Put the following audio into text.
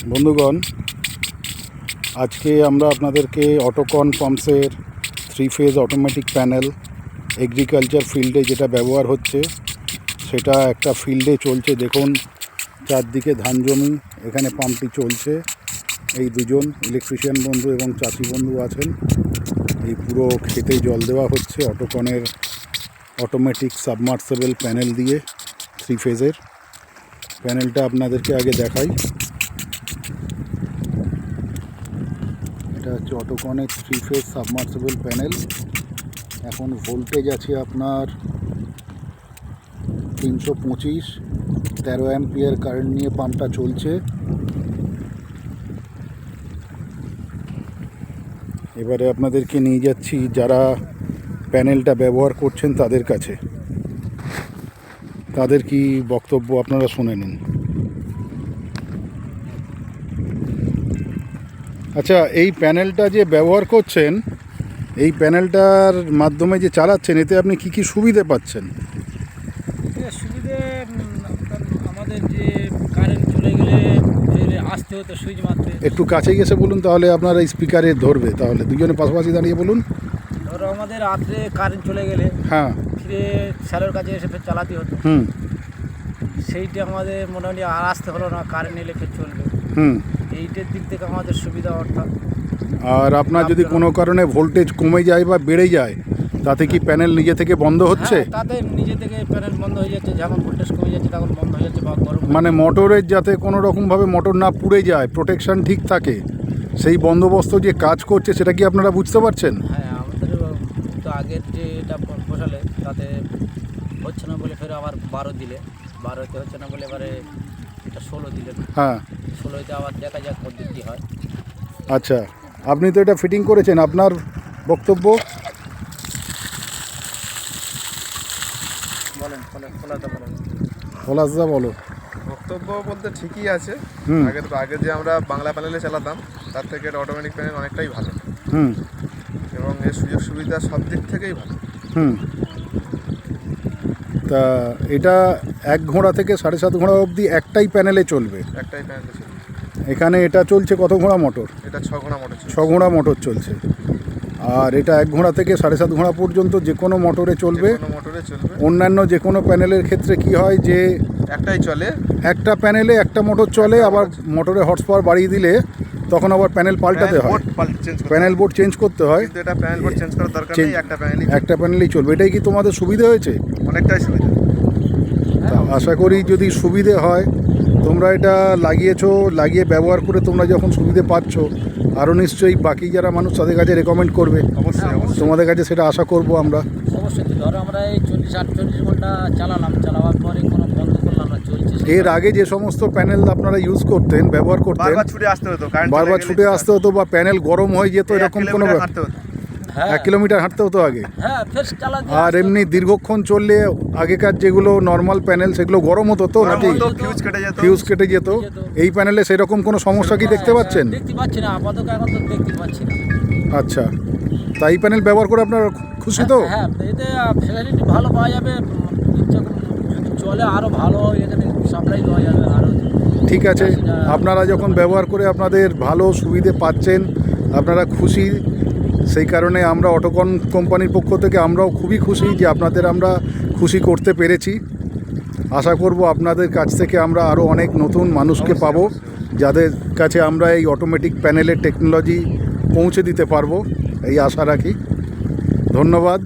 বন্ধুগণ, আজকে আমরা আপনাদেরকে অটোকন পাম্পসের 3 ফেজ অটোমেটিক প্যানেল এগ্রিকালচার ফিল্ডে যেটা ব্যবহার হচ্ছে সেটা একটা ফিল্ডে চলছে। দেখুন, চারদিকে ধান জমি, এখানে পাম্পটি চলছে। এই দুজন ইলেকট্রিশিয়ান বন্ধু এবং চাষি বন্ধু আছেন। এই পুরো খেতে জল দেওয়া হচ্ছে অটোকনের অটোমেটিক সাবমার্সেবল প্যানেল দিয়ে। 3 ফেজের প্যানেলটা আপনাদেরকে আগে দেখাই। এটা হচ্ছে অটোকনের 3 ফেজ সাবমার্সিবল প্যানেল। এখন ভোল্টেজ আছে আপনার 325, 13 অ্যাম্পিয়ার কারেন্ট নিয়ে পাম্পটা চলছে। এবারে আপনাদেরকে নিয়ে যাচ্ছি যারা প্যানেলটা ব্যবহার করছেন তাদের কাছে। তাদের কি বক্তব্য আপনারা শুনে নিন। আচ্ছা, এই প্যানেলটা যে ব্যবহার করছেন, এই প্যানেলটার মাধ্যমে যে চালাচ্ছেন, এতে আপনি কি কি সুবিধে পাচ্ছেন? সুবিধে আমাদের যে কারেন্ট চলে গেলে আসতে হতো সুইচ মারতে। একটু কাছে গেছে বলুন, তাহলে আপনার এই স্পিকারে ধরবে। তাহলে দুজনে পাশাপাশি দাঁড়িয়ে বলুন। ধরো আমাদের রাত্রে কারেন্ট চলে গেলে হ্যাঁ, ফিরে স্যারের কাছে এসে ফের চালাতে হতো। সেইটা আমাদের মোটামুটি আর আসতে হলো না, কারেন্ট এলে ফের চলবে। এইটার দিক থেকে আমাদের সুবিধা অর্থাৎ। আর আপনার যদি কোনো কারণে ভোল্টেজ কমে যায় বা বেড়ে যায়, তাতে কি প্যানেল নিজে থেকে বন্ধ হচ্ছে? তাতে নিজে থেকে প্যানেল বন্ধ হয়ে যাচ্ছে। যখন ভোল্টেজ কমে যাচ্ছে তখন বন্ধ হয়ে যাচ্ছে বা গরম। মানে মোটরের যাতে কোনো রকমভাবে মোটর না পুড়ে যায়, প্রোটেকশন ঠিক থাকে, সেই বন্দোবস্ত যে কাজ করছে, সেটা কি আপনারা বুঝতে পারছেন? হ্যাঁ, আমাদের তো আগের যে এটা বসালে তাতে হচ্ছে না বলে ফের আবার 12 দিলে, 12তে হচ্ছে না বলে এবারে এটা 16 দিলে। হ্যাঁ, 16তে আবার দেখা যাক পদ্ধতি হয়। আচ্ছা, আপনি তো এটা ফিটিং করেছেন, আপনার বক্তব্য বলেন। পলাশদা বলো। বক্তব্য বলতে ঠিকই আছে। আগে যে আমরা বাংলা প্যানেলে চালাতাম তার থেকে এটা অটোমেটিক প্যানেল অনেকটাই ভালো। এবং এর সুযোগ সুবিধা সব দিক থেকেই ভালো। তা এটা 1 ঘোড়া থেকে 7.5 ঘোড়া অবধি একটাই প্যানেলে চলবে? একটাই প্যানেলে চলবে। এখানে এটা চলছে কত ঘোড়া মোটর? এটা 6 ঘোড়া মোটর। 6 ঘোড়া মোটর চলছে। আর এটা 1 ঘোড়া থেকে 7.5 ঘোড়া পর্যন্ত যে কোনো মোটরে চলবে। অন্যান্য যে কোনো প্যানেলের ক্ষেত্রে কি হয় যে একটাই চলে, একটা প্যানেলে একটা মোটর চলে, আবার মোটরে হর্স পাওয়ার বাড়িয়ে দিলে তখন আবার প্যানেল পাল্টাতে হয়, প্যানেল বোর্ড চেঞ্জ করতে হয়। কিন্তু এটা প্যানেল বোর্ড চেঞ্জ করার দরকার নেই, একটা প্যানেলেই চলবে। এটাই কি তোমাদের সুবিধা হয়েছে? অনেকটাই সুবিধা। আশা করি যদি সুবিধে হয়, তোমরা এটা লাগিয়ে ব্যবহার করে তোমরা যখন সুবিধে পাচ্ছ, আরও নিশ্চয়ই বাকি যারা মানুষ তাদের কাছে রেকমেন্ড করবে। অবশ্যই তোমাদের কাছে সেটা আশা করব আমরা। অবশ্যই। ধরো আমরা এই 48 ঘন্টা চালাওয়ার পরে কোনো বন্ধ করলাম না, চলছে। এর আগে যে সমস্ত প্যানেল আপনারা ব্যবহার করতেন, বারবার ছুটে আসতে হতো, বা প্যানেল গরম হয়ে যেত, এরকম কোনো 1 কিলোমিটার হাঁটতে হতো আগে। আর এমনি দীর্ঘক্ষণ চললে আগেকার যেগুলো নর্মাল প্যানেল, সেগুলো গরম হতো তো নাকি? ফিউজ কেটে যেত। এই প্যানেলে সেরকম কোনো সমস্যা কি দেখতে পাচ্ছেন? দেখতে পাচ্ছি না আপাতত, এখন তো দেখতে পাচ্ছি না। আচ্ছা, তাই প্যানেল ব্যবহার করে আপনারা খুশি তো? হ্যাঁ, এতে ফ্যাসিলিটি ভালো পাওয়া যাবে। যদি চলে আরও ভালো, এখানে সাপ্লাই দেওয়া যাবে আরও। ঠিক আছে, আপনারা যখন ব্যবহার করে আপনাদের ভালো সুবিধে পাচ্ছেন, আপনারা খুশি, সেই কারণে আমরা অটোকন কোম্পানির পক্ষ থেকে আমরাও খুবই খুশি যে আপনাদের আমরা খুশি করতে পেরেছি। আশা করব আপনাদের কাছ থেকে আমরা আরও অনেক নতুন মানুষকে পাবো, যাদের কাছে আমরা এই অটোমেটিক প্যানেলের টেকনোলজি পৌঁছে দিতে পারবো, এই আশা রাখি। ধন্যবাদ।